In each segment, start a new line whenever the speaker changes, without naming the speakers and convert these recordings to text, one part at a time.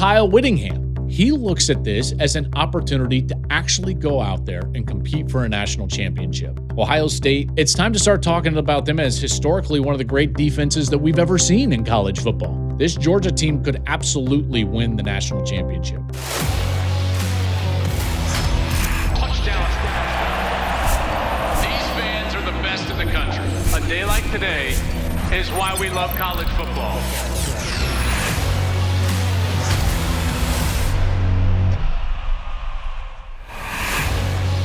Kyle Whittingham. He looks at this as an opportunity to actually go out there and compete for a national championship. Ohio State, it's time to start talking about them as historically one of the great defenses that we've ever seen in college football. This Georgia team could absolutely win the national championship.
Touchdown. These fans are the best in the country. A day like today is why we love college football.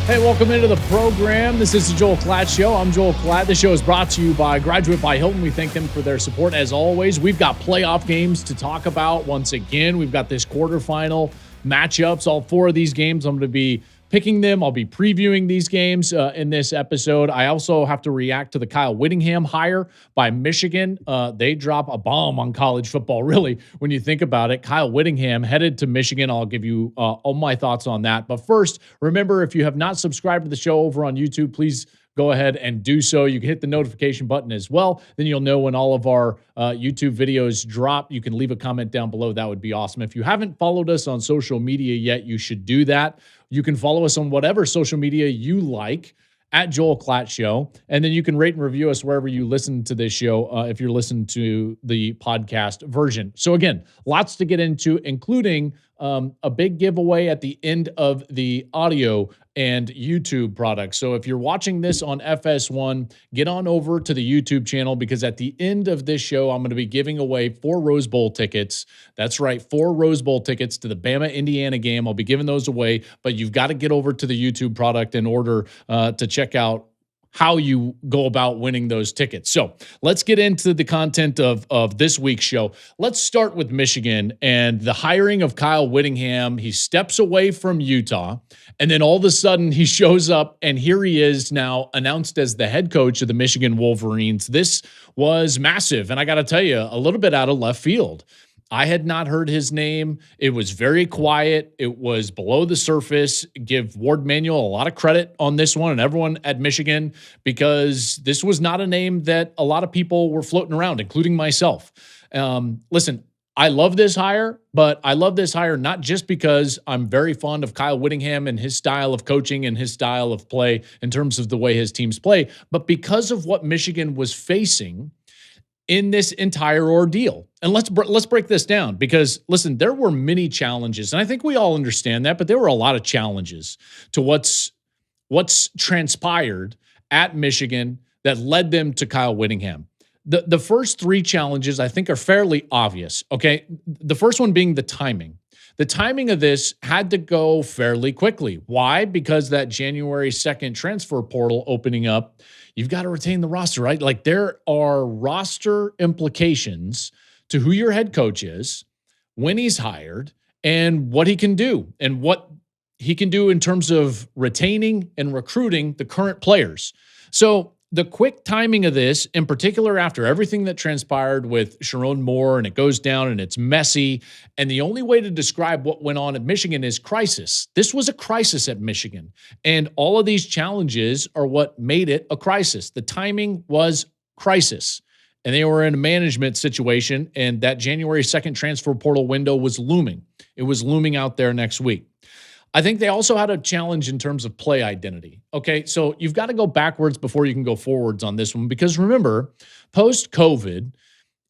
Hey, welcome into the program. This is the Joel Klatt Show. I'm Joel Klatt. This show is brought to you by Graduate by Hilton. We thank them for their support. As always, we've got playoff games to talk about. Once again, we've got this quarterfinal matchups. All four of these games, I'm going to be picking them. I'll be previewing these games in this episode. I also have to react to the Kyle Whittingham hire by Michigan. They drop a bomb on college football, really, when you think about it. Kyle Whittingham headed to Michigan. I'll give you all my thoughts on that. But first, remember, if you have not subscribed to the show over on YouTube, please go ahead and do so. You can hit the notification button as well. Then you'll know when all of our YouTube videos drop. You can leave a comment down below. That would be awesome. If you haven't followed us on social media yet, you should do that. You can follow us on whatever social media you like at Joel Klatt Show. And then you can rate and review us wherever you listen to this show if you're listening to the podcast version. So again, lots to get into, including a big giveaway at the end of the audio and YouTube products. So if you're watching this on FS1, get on over to the YouTube channel, because at the end of this show, I'm going to be giving away 4 Rose Bowl tickets. That's right, 4 Rose Bowl tickets to the Bama-Indiana game. I'll be giving those away, but you've got to get over to the YouTube product in order to check out how you go about winning those tickets. So let's get into the content of this week's show. Let's start with Michigan and the hiring of Kyle Whittingham. He steps away from Utah, and then all of a sudden he shows up, and here he is now announced as the head coach of the Michigan Wolverines. This was massive, and I got to tell you, a little bit out of left field. I had not heard his name. It was very quiet. It was below the surface. Give Ward Manuel a lot of credit on this one and everyone at Michigan, because this was not a name that a lot of people were floating around, including myself. Listen, I love this hire, but I love this hire not just because I'm very fond of Kyle Whittingham and his style of coaching and his style of play in terms of the way his teams play, but because of what Michigan was facing in this entire ordeal. And let's break this down, because listen, there were many challenges, and I think we all understand that, but there were a lot of challenges to what's transpired at Michigan that led them to Kyle Whittingham. The first 3 challenges I think are fairly obvious, okay? The first one being the timing. The timing of this had to go fairly quickly. Why? Because that January 2nd transfer portal opening up, you've got to retain the roster, right? Like, there are roster implications to who your head coach is, when he's hired, and what he can do, and what he can do in terms of retaining and recruiting the current players. So the quick timing of this, in particular after everything that transpired with Sharon Moore, and it goes down and it's messy, and the only way to describe what went on at Michigan is crisis. This was a crisis at Michigan, and all of these challenges are what made it a crisis. The timing was crisis, and they were in a management situation, and that January 2nd transfer portal window was looming. It was looming out there next week. I think they also had a challenge in terms of play identity. Okay, so you've got to go backwards before you can go forwards on this one, because remember, post-COVID,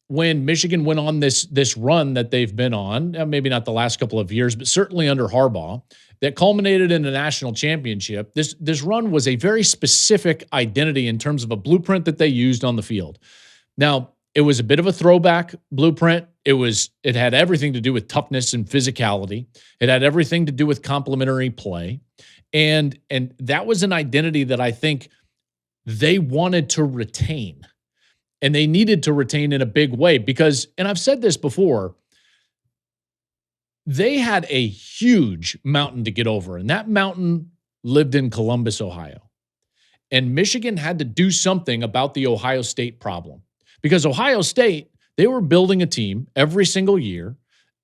when Michigan went on this run that they've been on, maybe not the last couple of years, but certainly under Harbaugh, that culminated in a national championship, this run was a very specific identity in terms of a blueprint that they used on the field. Now, it was a bit of a throwback blueprint. It had everything to do with toughness and physicality. It had everything to do with complementary play. And that was an identity that I think they wanted to retain. And they needed to retain in a big way because, and I've said this before, they had a huge mountain to get over. And that mountain lived in Columbus, Ohio. And Michigan had to do something about the Ohio State problem. Because Ohio State, they were building a team every single year,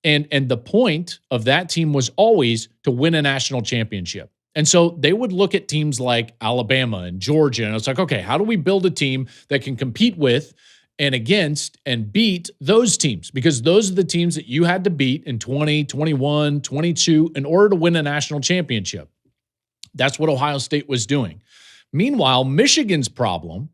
and the point of that team was always to win a national championship. And so they would look at teams like Alabama and Georgia, and it's like, okay, how do we build a team that can compete with and against and beat those teams, because those are the teams that you had to beat in 20, 21, 22 in order to win a national championship. That's what Ohio State was doing. Meanwhile, Michigan's problem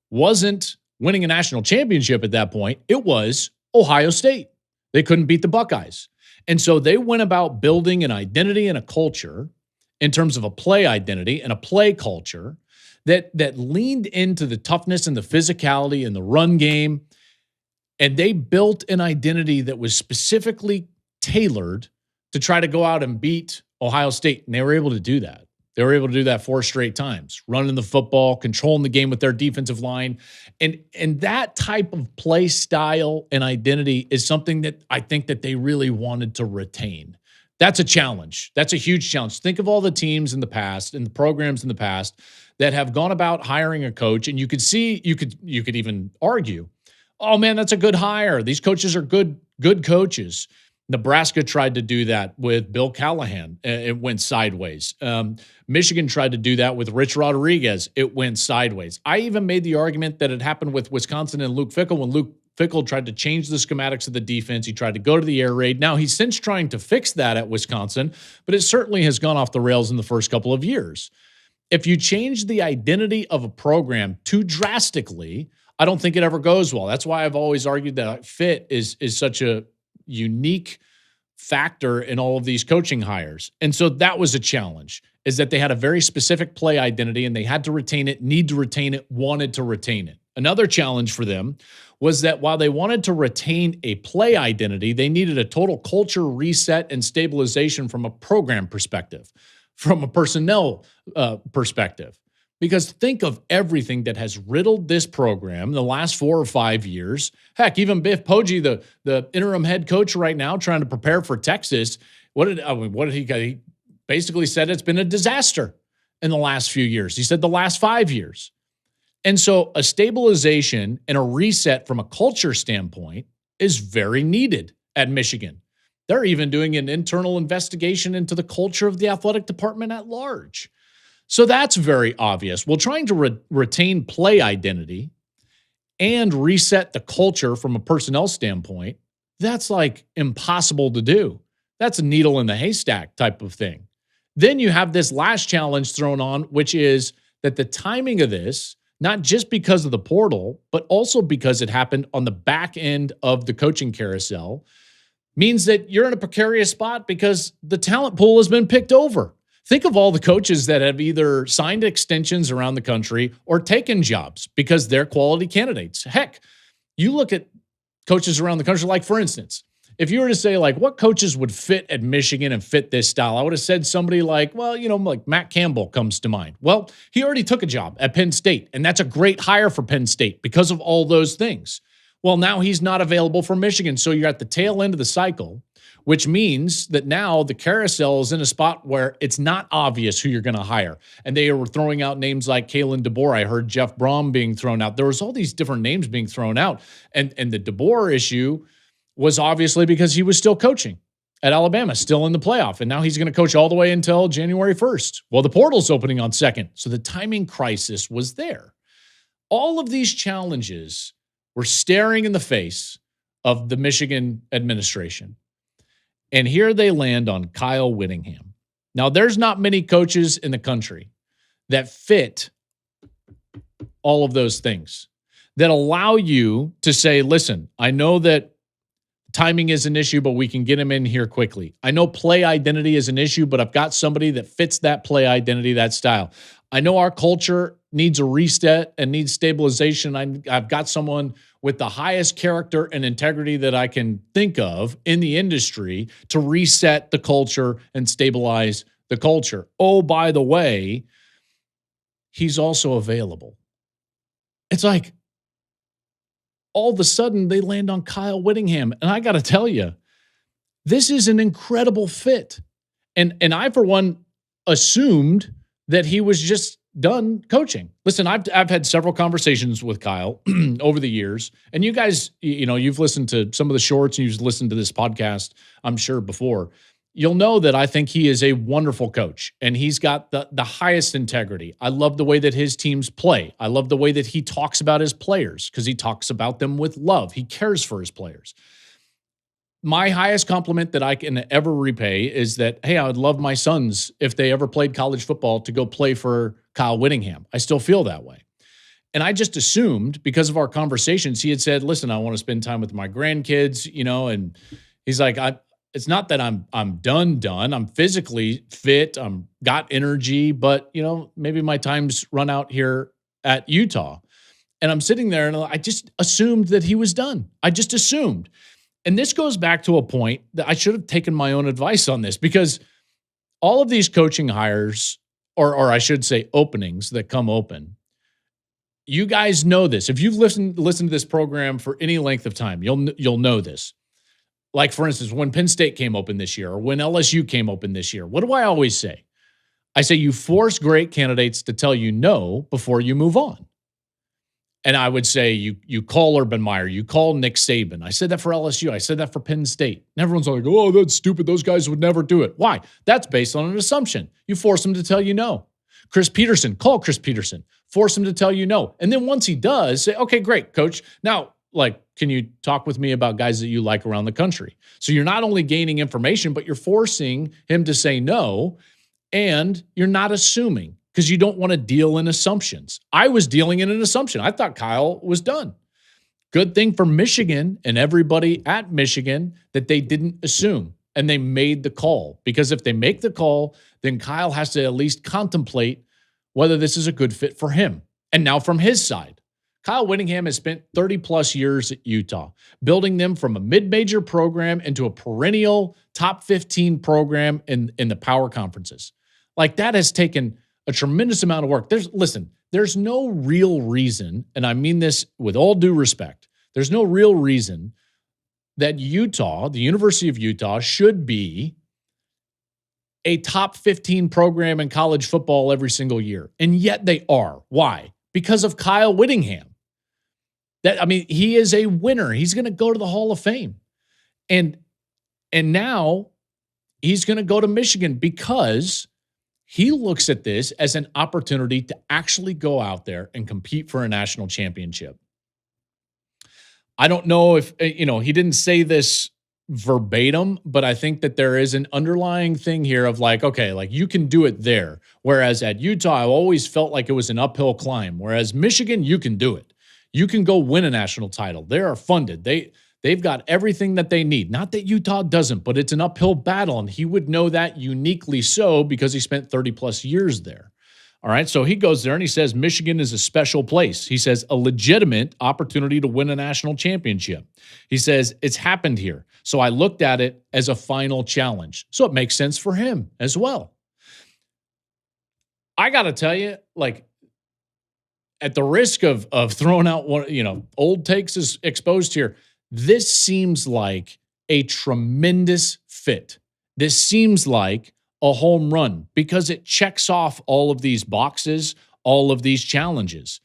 wasn't winning a national championship at that point. It was Ohio State. They couldn't beat the Buckeyes. And so they went about building an identity and a culture in terms of a play identity and a play culture that leaned into the toughness and the physicality and the run game. And they built an identity that was specifically tailored to try to go out and beat Ohio State. And they were able to do that. They were able to do that 4 straight times, running the football, controlling the game with their defensive line. And that type of play style and identity is something that I think that they really wanted to retain. That's a challenge. That's a huge challenge. Think of all the teams in the past and the programs in the past that have gone about hiring a coach, and you could even argue, oh man, that's a good hire. These coaches are good coaches. Nebraska tried to do that with Bill Callahan. It went sideways. Michigan tried to do that with Rich Rodriguez. It went sideways. I even made the argument that it happened with Wisconsin and Luke Fickell when Luke Fickell tried to change the schematics of the defense. He tried to go to the air raid. Now he's since trying to fix that at Wisconsin, but it certainly has gone off the rails in the first couple of years. If you change the identity of a program too drastically, I don't think it ever goes well. That's why I've always argued that fit is such a unique factor in all of these coaching hires. And so that was a challenge, is that they had a very specific play identity and they had to retain it, need to retain it, wanted to retain it. Another challenge for them was that while they wanted to retain a play identity, they needed a total culture reset and stabilization from a program perspective, from a personnel perspective. Because think of everything that has riddled this program the last 4 or 5 years. Heck, even Biff Poggi, the interim head coach right now, trying to prepare for Texas. What did he basically said it's been a disaster in the last few years. He said the last 5 years. And so a stabilization and a reset from a culture standpoint is very needed at Michigan. They're even doing an internal investigation into the culture of the athletic department at large. So that's very obvious. Well, trying to retain play identity and reset the culture from a personnel standpoint, that's like impossible to do. That's a needle in the haystack type of thing. Then you have this last challenge thrown on, which is that the timing of this, not just because of the portal, but also because it happened on the back end of the coaching carousel, means that you're in a precarious spot because the talent pool has been picked over. Think of all the coaches that have either signed extensions around the country or taken jobs because they're quality candidates. Heck, you look at coaches around the country, like, for instance, if you were to say, like, what coaches would fit at Michigan and fit this style, I would have said somebody like, well, like Matt Campbell comes to mind. Well, he already took a job at Penn State, and that's a great hire for Penn State because of all those things. Well, now he's not available for Michigan, so you're at the tail end of the cycle, which means that now the carousel is in a spot where it's not obvious who you're going to hire. And they were throwing out names like Kalen DeBoer. I heard Jeff Brom being thrown out. There was all these different names being thrown out. And the DeBoer issue was obviously because he was still coaching at Alabama, still in the playoff. And now he's going to coach all the way until January 1st. Well, the portal's opening on 2nd. So the timing crisis was there. All of these challenges were staring in the face of the Michigan administration. And here they land on Kyle Whittingham. Now, there's not many coaches in the country that fit all of those things, that allow you to say, listen, I know that timing is an issue, but we can get him in here quickly. I know play identity is an issue, but I've got somebody that fits that play identity, that style. I know our culture needs a reset and needs stabilization. I've got someone with the highest character and integrity that I can think of in the industry to reset the culture and stabilize the culture. Oh, by the way, he's also available. It's like all of a sudden they land on Kyle Whittingham. And I got to tell you, this is an incredible fit. And I, for one, assumed that he was just done coaching. Listen, I've had several conversations with Kyle over the years, and you guys, you've listened to some of the shorts and you've listened to this podcast, I'm sure, before. you'll know that I think he is a wonderful coach, and he's got the highest integrity. I love the way that his teams play. I love the way that he talks about his players because he talks about them with love. He cares for his players. My highest compliment that I can ever repay is that, hey, I would love my sons, if they ever played college football, to go play for Kyle Whittingham. I still feel that way. And I just assumed, because of our conversations, he had said, listen, I want to spend time with my grandkids, and he's like, it's not that I'm done. I'm physically fit. I'm got energy, but maybe my time's run out here at Utah. And I'm sitting there and I just assumed that he was done. I just assumed. And this goes back to a point that I should have taken my own advice on this, because all of these coaching hires, or I should say openings that come open, you guys know this. If you've listened to this program for any length of time, you'll know this. Like, for instance, when Penn State came open this year, or when LSU came open this year, what do I always say? I say you force great candidates to tell you no before you move on. And I would say you call Urban Meyer, you call Nick Saban. I said that for LSU. I said that for Penn State. And everyone's like, oh, that's stupid. Those guys would never do it. Why? That's based on an assumption. You force them to tell you no. Chris Peterson, call Chris Peterson. Force him to tell you no. And then once he does, say, okay, great, coach. Now, can you talk with me about guys that you like around the country? So you're not only gaining information, but you're forcing him to say no, and you're not assuming, because you don't want to deal in assumptions. I was dealing in an assumption. I thought Kyle was done. Good thing for Michigan and everybody at Michigan that they didn't assume, and they made the call. Because if they make the call, then Kyle has to at least contemplate whether this is a good fit for him. And now from his side, Kyle Whittingham has spent 30-plus years at Utah, building them from a mid-major program into a perennial top 15 program in the power conferences. That has taken a tremendous amount of work. There's no real reason, and I mean this with all due respect, there's no real reason that Utah, the University of Utah, should be a top 15 program in college football every single year. And yet they are. Why? Because of Kyle Whittingham. He is a winner. He's going to go to the Hall of Fame. And now he's going to go to Michigan because he looks at this as an opportunity to actually go out there and compete for a national championship. I don't know if, he didn't say this verbatim, but I think that there is an underlying thing here of you can do it there. Whereas at Utah, I always felt like it was an uphill climb. Whereas Michigan, you can do it. You can go win a national title. They are funded. They've got everything that they need. Not that Utah doesn't, but it's an uphill battle, and he would know that uniquely so because he spent 30-plus years there. All right, so he goes there and he says Michigan is a special place. He says a legitimate opportunity to win a national championship. He says it's happened here. So I looked at it as a final challenge. So it makes sense for him as well. I got to tell you, at the risk of throwing out old takes is exposed here, this seems like a tremendous fit. This seems like a home run because it checks off all of these boxes, all of these challenges.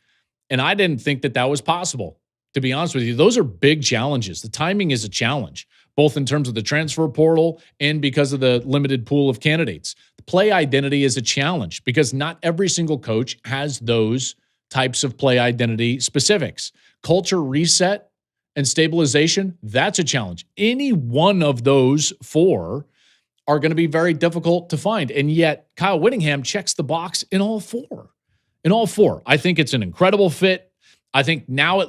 And I didn't think that was possible, to be honest with you. Those are big challenges. The timing is a challenge, both in terms of the transfer portal and because of the limited pool of candidates. The play identity is a challenge because not every single coach has those types of play identity specifics. Culture reset and stabilization, that's a challenge. Any one of those four are going to be very difficult to find. And yet Kyle Whittingham checks the box in all four. I think it's an incredible fit. I think now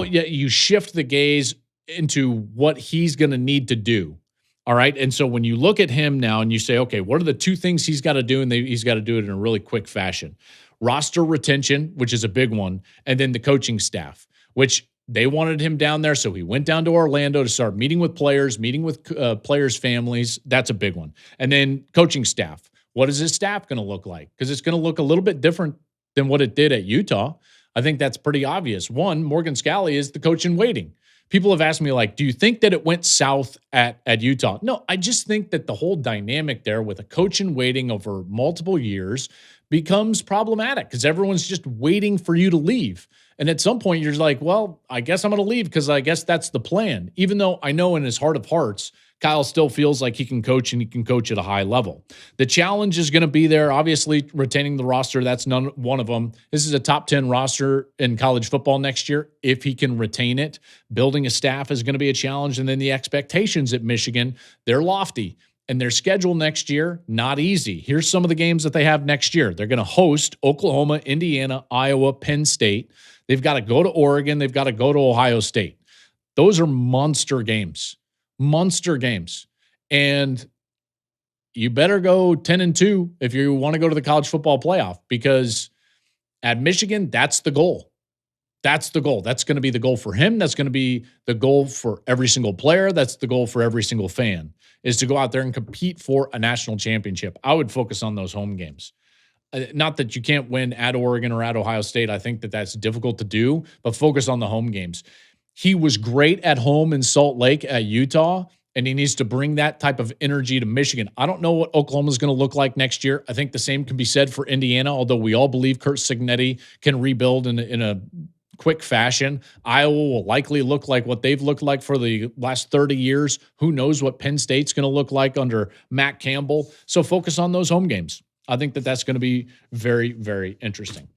you shift the gaze into what he's going to need to do. All right. And so when you look at him now and you say, okay, what are the two things he's got to do? And he's got to do it in a really quick fashion. Roster retention, which is a big one. And then the coaching staff, which they wanted him down there. So he went down to Orlando to start meeting with players, meeting with players' families. That's a big one. And then coaching staff. What is his staff going to look like? Because it's going to look a little bit different than what it did at Utah. I think that's pretty obvious. One, Morgan Scalley is the coach in waiting. People have asked me, do you think that it went south at Utah? No, I just think that the whole dynamic there with a coach in waiting over multiple years becomes problematic because everyone's just waiting for you to leave. And at some point, you're like, well, I guess I'm going to leave because I guess that's the plan. Even though I know in his heart of hearts, Kyle still feels like he can coach and he can coach at a high level. The challenge is going to be there. Obviously, retaining the roster, that's one of them. This is a top 10 roster in college football next year. If he can retain it, building a staff is going to be a challenge. And then the expectations at Michigan, they're lofty. And their schedule next year, not easy. Here's some of the games that they have next year. They're going to host Oklahoma, Indiana, Iowa, Penn State. They've got to go to Oregon. They've got to go to Ohio State. Those are monster games. Monster games. And you better go 10-2 if you want to go to the college football playoff, because at Michigan, that's the goal. That's the goal. That's going to be the goal for him. That's going to be the goal for every single player. That's the goal for every single fan, is to go out there and compete for a national championship. I would focus on those home games. Not that you can't win at Oregon or at Ohio State. I think that that's difficult to do, but focus on the home games. He was great at home in Salt Lake at Utah, and he needs to bring that type of energy to Michigan. I don't know what Oklahoma is going to look like next year. I think the same can be said for Indiana, although we all believe Curt Cignetti can rebuild in a quick fashion. Iowa will likely look like what they've looked like for the last 30 years. Who knows what Penn State's going to look like under Matt Campbell. So focus on those home games. I think that that's going to be very, very interesting.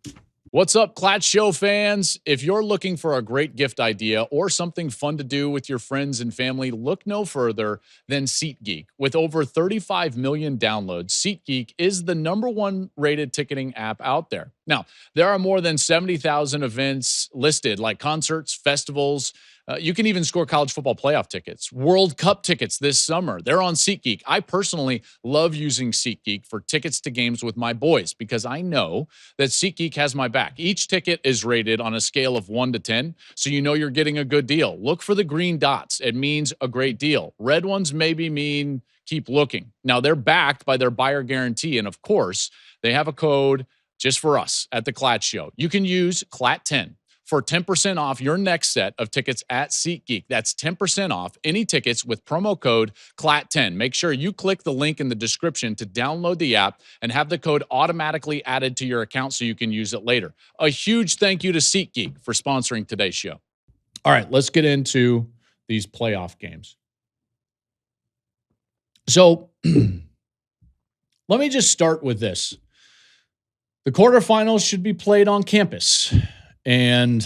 What's up, Klatt Show fans? If you're looking for a great gift idea or something fun to do with your friends and family, look no further than SeatGeek. With over 35 million downloads, SeatGeek is the #1 rated ticketing app out there. Now, there are more than 70,000 events listed, like concerts, festivals. You can even score college football playoff tickets, World Cup tickets this summer. They're on SeatGeek. I personally love using SeatGeek for tickets to games with my boys because I know that SeatGeek has my back. Each ticket is rated on a scale of 1 to 10, so you know you're getting a good deal. Look for the green dots. It means a great deal. Red ones maybe mean keep looking. Now, they're backed by their buyer guarantee, and of course, they have a code just for us at the Klatt Show. You can use Klatt10 for 10% off your next set of tickets at SeatGeek. That's 10% off any tickets with promo code Klatt10. Make sure you click the link in the description to download the app and have the code automatically added to your account so you can use it later. A huge thank you to SeatGeek for sponsoring today's show. All right, let's get into these playoff games. So let me just start with this. The quarterfinals should be played on campus. And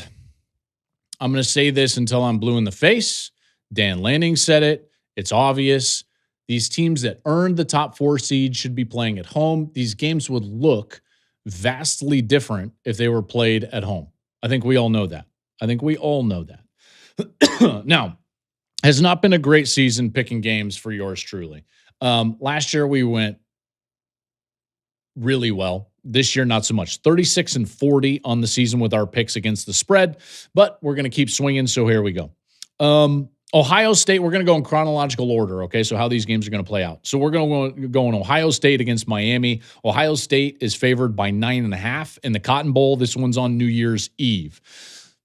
I'm going to say this until I'm blue in the face. Dan Lanning said it. It's obvious. These teams that earned the top 4 seed should be playing at home. These games would look vastly different if they were played at home. I think we all know that. Now, has not been a great season picking games for yours truly. Last year we went really well. This year, not so much. 36-40 on the season with our picks against the spread, but we're going to keep swinging, so here we go. Ohio State, we're going to go in chronological order, okay, so how these games are going to play out. So we're going to go in Ohio State against Miami. Ohio State is favored by 9.5 in the Cotton Bowl. This one's on New Year's Eve.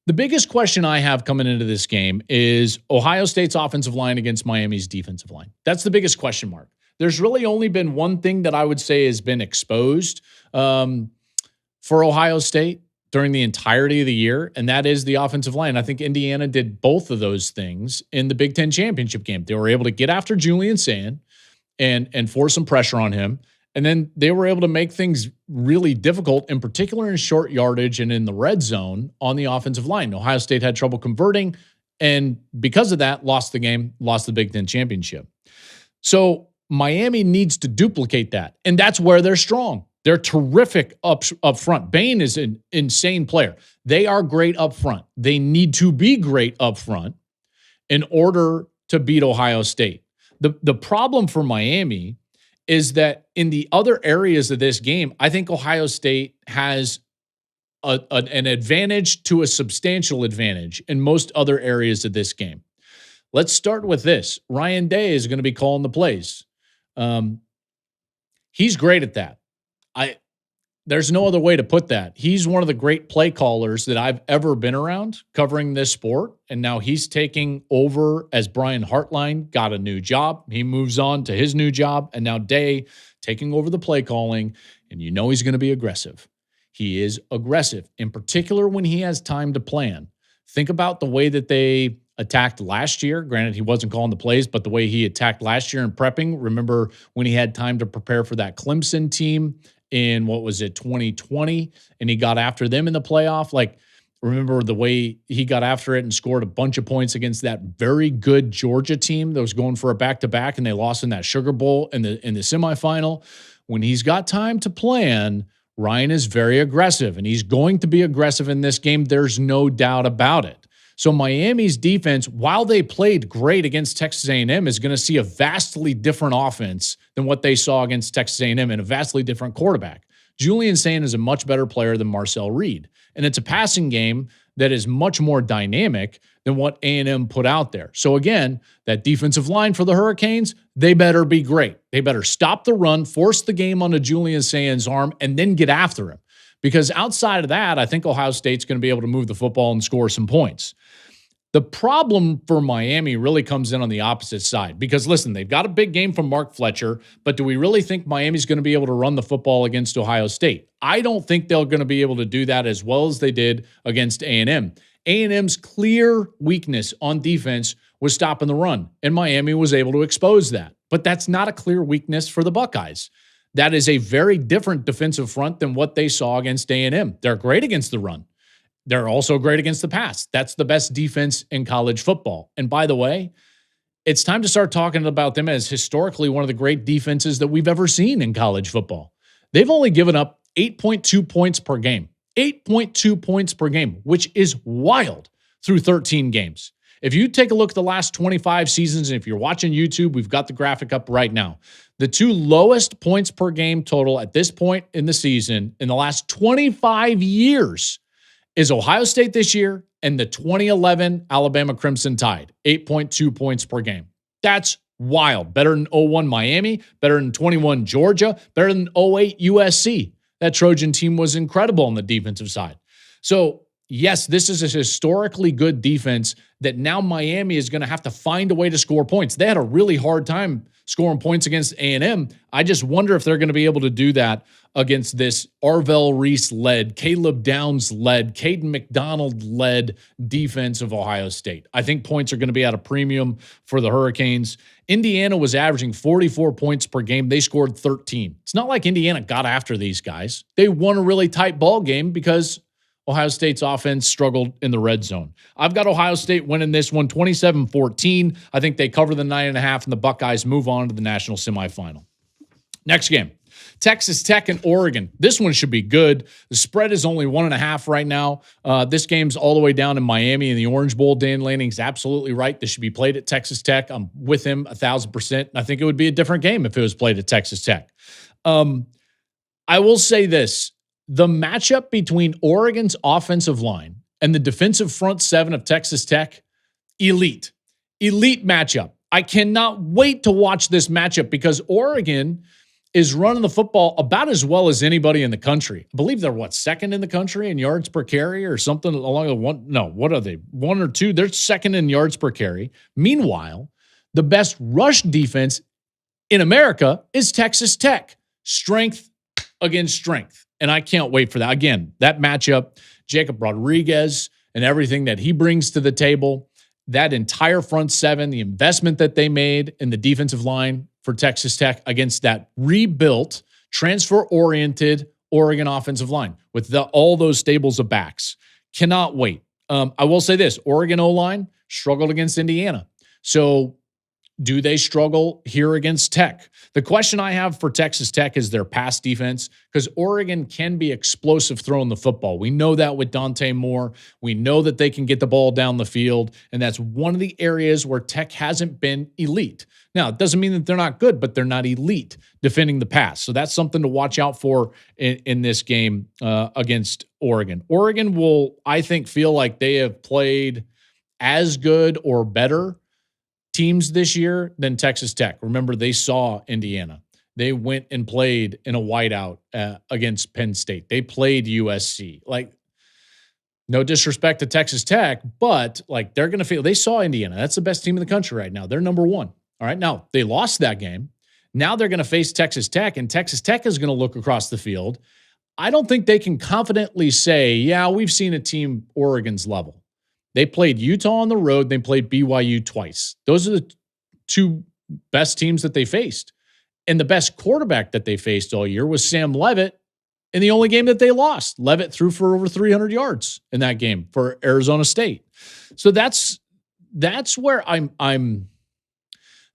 The biggest question I have coming into this game is Ohio State's offensive line against Miami's defensive line. That's the biggest question mark. There's really only been one thing that I would say has been exposed for Ohio State during the entirety of the year, and that is the offensive line. I think Indiana did both of those things in the Big Ten championship game. They were able to get after Julian Sand and force some pressure on him, and then they were able to make things really difficult, in particular in short yardage and in the red zone on the offensive line. Ohio State had trouble converting, and because of that, lost the game, lost the Big Ten championship. So Miami needs to duplicate that, and that's where they're strong. They're terrific up front. Bain is an insane player. They are great up front. They need to be great up front in order to beat Ohio State. The problem for Miami is that in the other areas of this game, I think Ohio State has an advantage to a substantial advantage in most other areas of this game. Let's start with this. Ryan Day is going to be calling the plays. He's great at that. There's no other way to put that. He's one of the great play callers that I've ever been around covering this sport. And now he's taking over as Brian Hartline got a new job. He moves on to his new job. And now Day taking over the play calling. And you know he's going to be aggressive. He is aggressive, in particular when he has time to plan. Think about the way that they attacked last year. Granted, he wasn't calling the plays, but the way he attacked last year in prepping, remember when he had time to prepare for that Clemson team in, 2020, and he got after them in the playoff? Like, remember the way he got after it and scored a bunch of points against that very good Georgia team that was going for a back-to-back, and they lost in that Sugar Bowl in the semifinal. When he's got time to plan, Ryan is very aggressive, and he's going to be aggressive in this game. There's no doubt about it. So Miami's defense, while they played great against Texas A&M, is going to see a vastly different offense than what they saw against Texas A&M and a vastly different quarterback. Julian Sayin is a much better player than Marcel Reed, and it's a passing game that is much more dynamic than what A&M put out there. So again, that defensive line for the Hurricanes, they better be great. They better stop the run, force the game onto Julian Sayin's arm, and then get after him. Because outside of that, I think Ohio State's going to be able to move the football and score some points. The problem for Miami really comes in on the opposite side because, listen, they've got a big game from Mark Fletcher, but do we really think Miami's going to be able to run the football against Ohio State? I don't think they're going to be able to do that as well as they did against A&M. A&M's clear weakness on defense was stopping the run, and Miami was able to expose that. But that's not a clear weakness for the Buckeyes. That is a very different defensive front than what they saw against A&M. They're great against the run. They're also great against the pass. That's the best defense in college football. And by the way, it's time to start talking about them as historically one of the great defenses that we've ever seen in college football. They've only given up 8.2 points per game. 8.2 points per game, which is wild through 13 games. If you take a look at the last 25 seasons, and if you're watching YouTube, we've got the graphic up right now. The two lowest points per game total at this point in the season in the last 25 years is Ohio State this year and the 2011 Alabama Crimson Tide, 8.2 points per game. That's wild. Better than 01 Miami, better than 21 Georgia, better than 08 USC. That Trojan team was incredible on the defensive side. So, yes, this is a historically good defense that now Miami is going to have to find a way to score points. They had a really hard time scoring points against A&M. I just wonder if they're going to be able to do that against this Arvell Reese-led, Caleb Downs-led, Caden McDonald-led defense of Ohio State. I think points are going to be at a premium for the Hurricanes. Indiana was averaging 44 points per game. They scored 13. It's not like Indiana got after these guys. They won a really tight ball game because Ohio State's offense struggled in the red zone. I've got Ohio State winning this one 27-14. I think they cover the 9.5, and the Buckeyes move on to the national semifinal. Next game, Texas Tech and Oregon. This one should be good. The spread is only 1.5 right now. This game's all the way down in Miami in the Orange Bowl. Dan Lanning's absolutely right. This should be played at Texas Tech. I'm with him 1,000%. I think it would be a different game if it was played at Texas Tech. I will say this. The matchup between Oregon's offensive line and the defensive front seven of Texas Tech, elite. Elite matchup. I cannot wait to watch this matchup because Oregon is running the football about as well as anybody in the country. I believe they're, second in the country in yards per carry or something along the one. No, what are they? 1 or 2? They're second in yards per carry. Meanwhile, the best rush defense in America is Texas Tech. Strength against strength. And I can't wait for that. Again, that matchup, Jacob Rodriguez and everything that he brings to the table, that entire front seven, the investment that they made in the defensive line for Texas Tech against that rebuilt, transfer-oriented Oregon offensive line with all those stables of backs. Cannot wait. I will say this, Oregon O-line struggled against Indiana. So do they struggle here against Tech? The question I have for Texas Tech is their pass defense, because Oregon can be explosive throwing the football. We know that with Dante Moore. We know that they can get the ball down the field, and that's one of the areas where Tech hasn't been elite. Now, it doesn't mean that they're not good, but they're not elite defending the pass. So that's something to watch out for in this game against Oregon. Oregon will, I think, feel like they have played as good or better teams this year than Texas Tech. Remember, they saw Indiana. They went and played in a whiteout against Penn State. They played USC. No disrespect to Texas Tech, but they're going to feel, they saw Indiana. That's the best team in the country right now. They're number one. All right. Now, they lost that game. Now they're going to face Texas Tech, and Texas Tech is going to look across the field. I don't think they can confidently say, yeah, we've seen a team Oregon's level. They played Utah on the road. They played BYU twice. Those are the two best teams that they faced. And the best quarterback that they faced all year was Sam Leavitt in the only game that they lost. Leavitt threw for over 300 yards in that game for Arizona State. So that's where I'm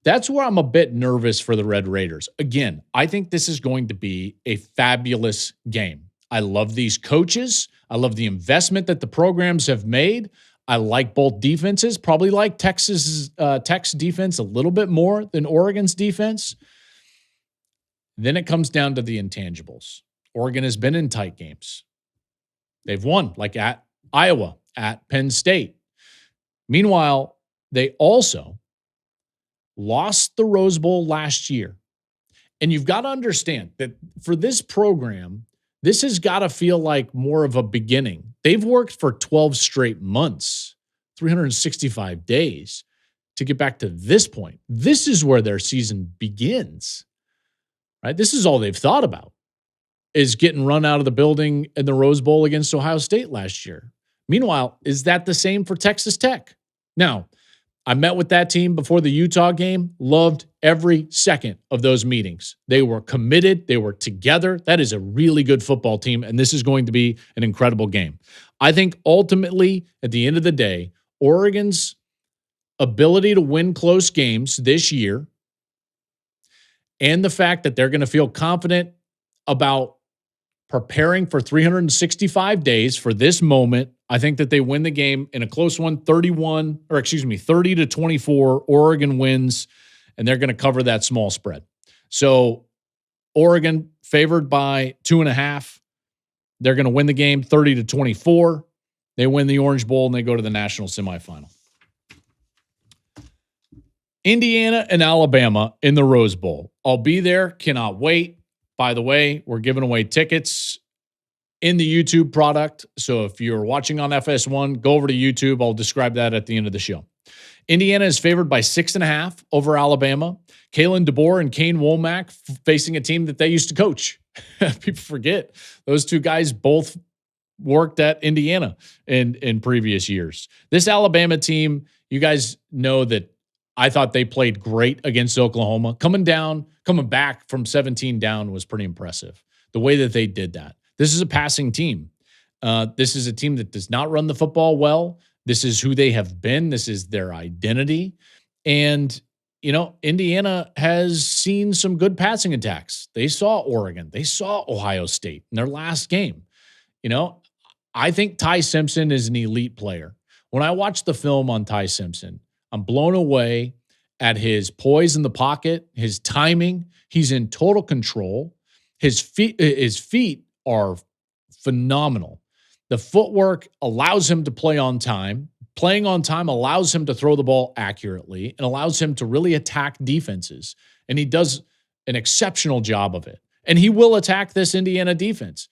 a bit nervous for the Red Raiders. Again, I think this is going to be a fabulous game. I love these coaches. I love the investment that the programs have made. I like both defenses, probably like Tech's defense a little bit more than Oregon's defense. Then it comes down to the intangibles. Oregon has been in tight games. They've won, like at Iowa, at Penn State. Meanwhile, they also lost the Rose Bowl last year. And you've got to understand that for this program, this has got to feel like more of a beginning. They've worked for 12 straight months, 365 days to get back to this point. This is where their season begins, right? This is all they've thought about, is getting run out of the building in the Rose Bowl against Ohio State last year. Meanwhile, is that the same for Texas Tech? Now, I met with that team before the Utah game, loved every second of those meetings. They were committed. They were together. That is a really good football team, and this is going to be an incredible game. I think ultimately, at the end of the day, Oregon's ability to win close games this year and the fact that they're going to feel confident about preparing for 365 days for this moment, I think that they win the game in a close one, 30-24. Oregon wins, and they're going to cover that small spread. So Oregon favored by 2.5. They're going to win the game 30-24. They win the Orange Bowl, and they go to the national semifinal. Indiana and Alabama in the Rose Bowl. I'll be there. Cannot wait. By the way, we're giving away tickets in the YouTube product. So if you're watching on FS1, go over to YouTube. I'll describe that at the end of the show. Indiana is favored by 6.5 over Alabama. Kalen DeBoer and Kane Womack facing a team that they used to coach. People forget those two guys both worked at Indiana in previous years. This Alabama team, you guys know that I thought they played great against Oklahoma. Coming back from 17 down was pretty impressive. The way that they did that. This is a passing team. This is a team that does not run the football well. This is who they have been. This is their identity. And, Indiana has seen some good passing attacks. They saw Oregon. They saw Ohio State in their last game. I think Ty Simpson is an elite player. When I watch the film on Ty Simpson, I'm blown away at his poise in the pocket, his timing. He's in total control. His feet are phenomenal. The footwork allows him to play on time. Playing on time allows him to throw the ball accurately and allows him to really attack defenses. And he does an exceptional job of it. And he will attack this Indiana defense.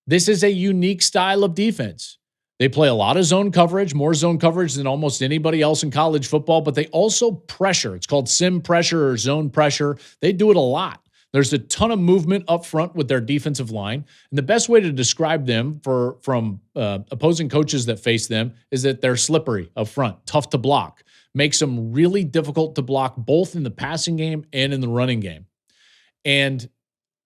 This is a unique style of defense. They play a lot of zone coverage, more zone coverage than almost anybody else in college football, but they also pressure. It's called sim pressure or zone pressure. They do it a lot. There's a ton of movement up front with their defensive line. And the best way to describe them from opposing coaches that face them is that they're slippery up front, tough to block, makes them really difficult to block both in the passing game and in the running game. And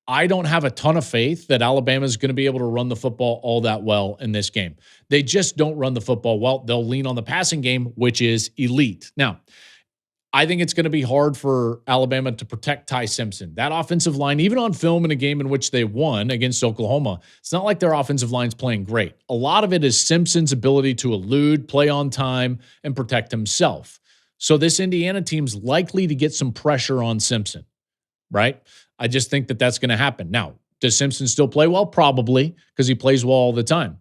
I don't have a ton of faith that Alabama is going to be able to run the football all that well in this game. They just don't run the football well. They'll lean on the passing game, which is elite. Now, I think it's going to be hard for Alabama to protect Ty Simpson. That offensive line, even on film in a game in which they won against Oklahoma, it's not like their offensive line's playing great. A lot of it is Simpson's ability to elude, play on time, and protect himself. So this Indiana team's likely to get some pressure on Simpson, right? I just think that that's going to happen. Now, does Simpson still play well? Probably, because he plays well all the time.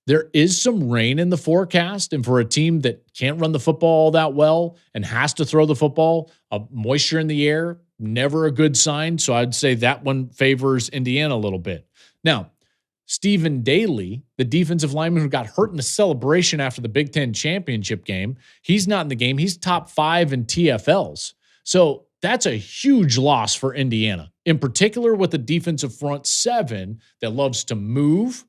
There is some rain in the forecast, and for a team that can't run the football all that well and has to throw the football, moisture in the air, never a good sign. So I'd say that one favors Indiana a little bit. Now, Stephen Daly, the defensive lineman who got hurt in the celebration after the Big Ten championship game, he's not in the game. He's top 5 in TFLs. So that's a huge loss for Indiana, in particular with the defensive front 7 that loves to move.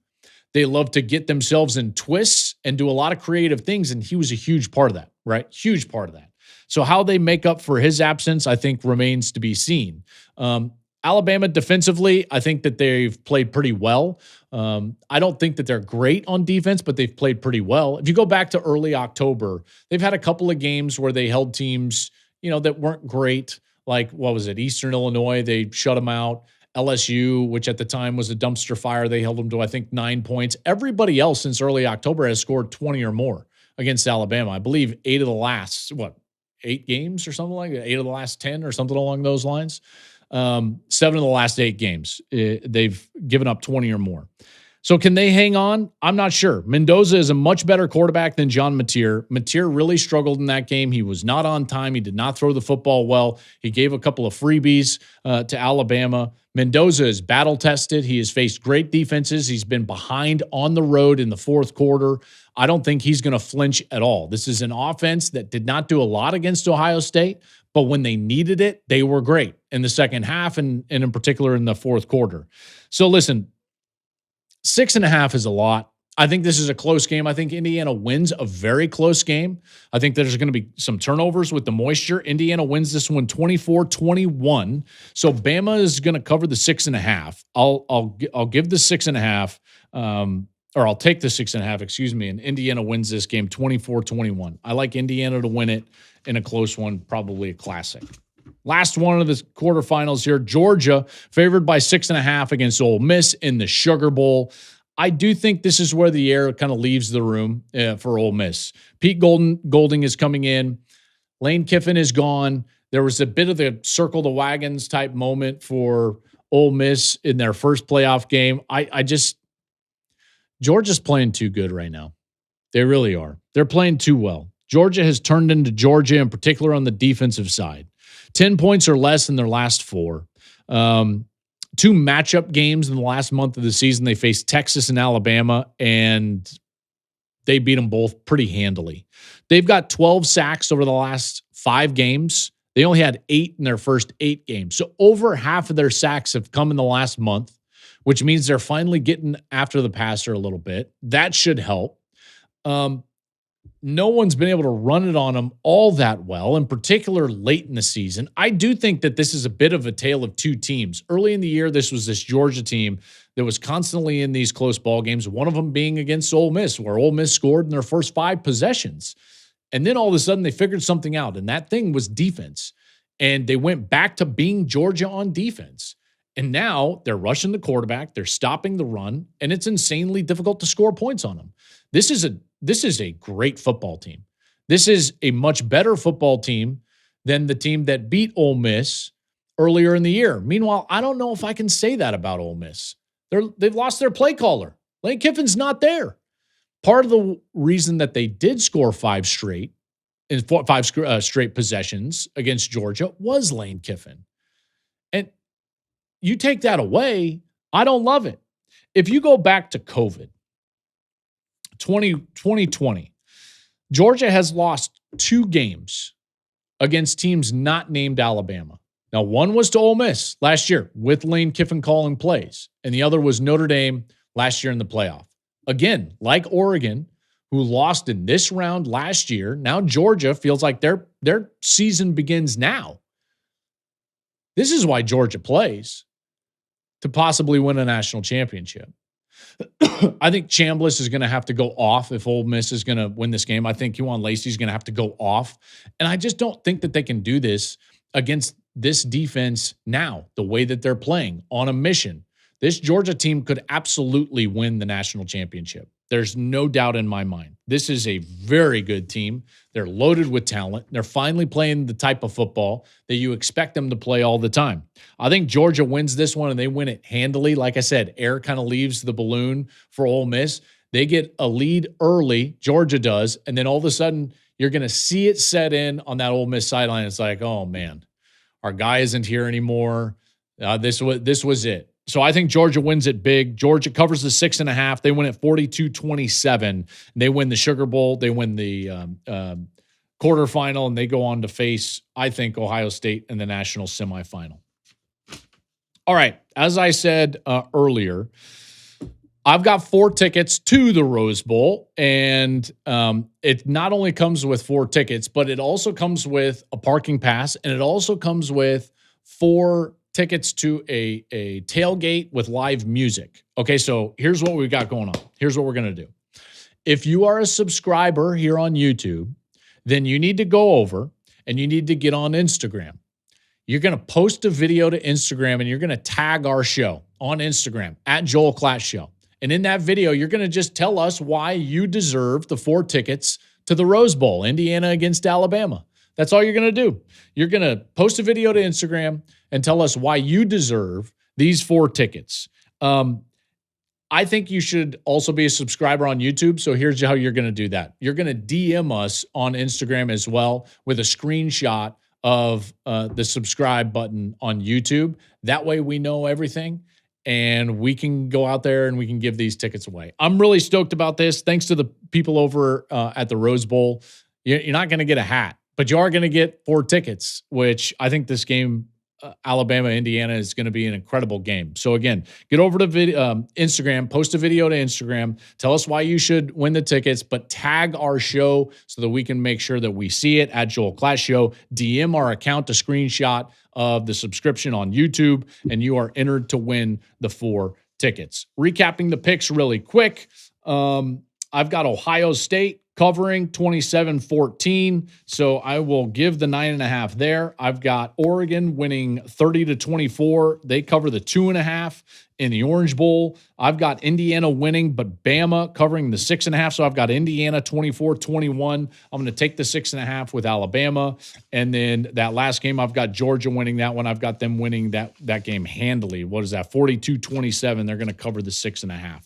They love to get themselves in twists and do a lot of creative things, and he was a huge part of that, right? Huge part of that. So how they make up for his absence, I think, remains to be seen. Alabama defensively, I think that they've played pretty well. I don't think that they're great on defense, but they've played pretty well. If you go back to early October, they've had a couple of games where they held teams, that weren't great. Like, what was it? Eastern Illinois, they shut them out. LSU, which at the time was a dumpster fire, they held them to, I think, 9 points. Everybody else since early October has scored 20 or more against Alabama. I believe 8 of the last, 8 games or something like that? 8 of the last 10 or something along those lines. 7 of the last 8 games, they've given up 20 or more. So can they hang on? I'm not sure. Mendoza is a much better quarterback than John Mateer. Mateer really struggled in that game. He was not on time. He did not throw the football well. He gave a couple of freebies to Alabama. Mendoza is battle-tested. He has faced great defenses. He's been behind on the road in the fourth quarter. I don't think he's going to flinch at all. This is an offense that did not do a lot against Ohio State, but when they needed it, they were great in the second half and in particular in the fourth quarter. So listen, 6.5 is a lot. I think this is a close game. I think Indiana wins a very close game. I think there's going to be some turnovers with the moisture. Indiana wins this one 24-21. So Bama is going to cover the 6.5. I'll give the 6.5, or I'll take the 6.5, excuse me, and Indiana wins this game 24-21. I like Indiana to win it in a close one, probably a classic. Last one of the quarterfinals here, Georgia favored by 6.5 against Ole Miss in the Sugar Bowl. I do think this is where the air kind of leaves the room for Ole Miss. Pete Golding is coming in. Lane Kiffin is gone. There was a bit of the circle the wagons type moment for Ole Miss in their first playoff game. Georgia's playing too good right now. They really are. They're playing too well. Georgia has turned into Georgia, in particular on the defensive side. 10 points or less in their last 4. 2 matchup games in the last month of the season. They faced Texas and Alabama, and they beat them both pretty handily. They've got 12 sacks over the last 5 games. They only had 8 in their first 8 games. So over half of their sacks have come in the last month, which means they're finally getting after the passer a little bit. That should help. No one's been able to run it on them all that well, in particular late in the season. I do think that this is a bit of a tale of 2 teams. Early in the year, this was this Georgia team that was constantly in these close ball games, one of them being against Ole Miss, where Ole Miss scored in their first 5 possessions. And then all of a sudden they figured something out, and that thing was defense. And they went back to being Georgia on defense. And now they're rushing the quarterback, they're stopping the run, and it's insanely difficult to score points on them. This is a great football team. This is a much better football team than the team that beat Ole Miss earlier in the year. Meanwhile, I don't know if I can say that about Ole Miss. They've lost their play caller. Lane Kiffin's not there. Part of the reason that they did score 5 straight possessions against Georgia was Lane Kiffin. And you take that away, I don't love it. If you go back to COVID, 2020, Georgia has lost 2 games against teams not named Alabama. Now, one was to Ole Miss last year with Lane Kiffin calling plays, and the other was Notre Dame last year in the playoff. Again, like Oregon, who lost in this round last year, now Georgia feels like their season begins now. This is why Georgia plays, to possibly win a national championship. I think Chambliss is going to have to go off if Ole Miss is going to win this game. I think Juwan Lacey is going to have to go off. And I just don't think that they can do this against this defense now, the way that they're playing on a mission. This Georgia team could absolutely win the national championship. There's no doubt in my mind. This is a very good team. They're loaded with talent. They're finally playing the type of football that you expect them to play all the time. I think Georgia wins this one, and they win it handily. Like I said, air kind of leaves the balloon for Ole Miss. They get a lead early, Georgia does, and then all of a sudden you're going to see it set in on that Ole Miss sideline. It's like, oh, man, our guy isn't here anymore. This was it. So I think Georgia wins it big. Georgia covers the 6.5. They win it 42-27. They win the Sugar Bowl. They win the quarterfinal, and they go on to face, I think, Ohio State in the national semifinal. All right. As I said earlier, I've got 4 tickets to the Rose Bowl, and it not only comes with 4 tickets, but it also comes with a parking pass, and it also comes with 4 tickets to a tailgate with live music. Okay, so here's what we've got going on. Here's what we're going to do. If you are a subscriber here on YouTube, then you need to go over and you need to get on Instagram. You're going to post a video to Instagram, and you're going to tag our show on Instagram at Joel Klatt Show. And in that video, you're going to just tell us why you deserve the 4 tickets to the Rose Bowl, Indiana against Alabama. That's all you're going to do. You're going to post a video to Instagram and tell us why you deserve these 4 tickets. I think you should also be a subscriber on YouTube. So here's how you're going to do that. You're going to DM us on Instagram as well with a screenshot of the subscribe button on YouTube. That way we know everything, and we can go out there and we can give these tickets away. I'm really stoked about this. Thanks to the people over at the Rose Bowl. You're not going to get a hat, but you are going to get 4 tickets, which I think this game, Alabama-Indiana, is going to be an incredible game. So again, get over to Instagram, post a video to Instagram, tell us why you should win the tickets, but tag our show so that we can make sure that we see it at Joel Klatt Show. DM our account a screenshot of the subscription on YouTube, and you are entered to win the 4 tickets. Recapping the picks really quick. I've got Ohio State covering 27-14. So I will give the 9.5 there. I've got Oregon winning 30-24. They cover the 2.5 in the Orange Bowl. I've got Indiana winning, but Bama covering the 6.5. So I've got Indiana 24-21. I'm going to take the 6.5 with Alabama. And then that last game, I've got Georgia winning that one. I've got them winning that game handily. What is that? 42-27. They're going to cover the 6.5.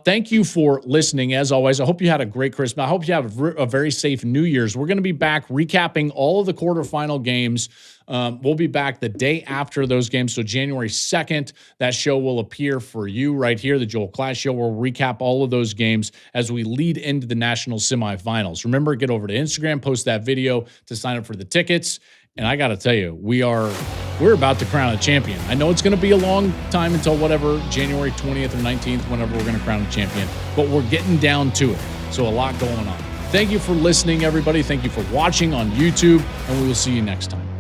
Thank you for listening. As always, I hope you had a great Christmas. I hope you have a very safe New Year's. We're going to be back recapping all of the quarterfinal games. We'll be back the day after those games. So January 2nd, that show will appear for you right here, the Joel Klatt Show. We'll recap all of those games as we lead into the national semifinals. Remember, get over to Instagram, post that video to sign up for the tickets. And I got to tell you, we're about to crown a champion. I know it's going to be a long time until whatever, January 20th or 19th, whenever we're going to crown a champion. But we're getting down to it. So a lot going on. Thank you for listening, everybody. Thank you for watching on YouTube, and we will see you next time.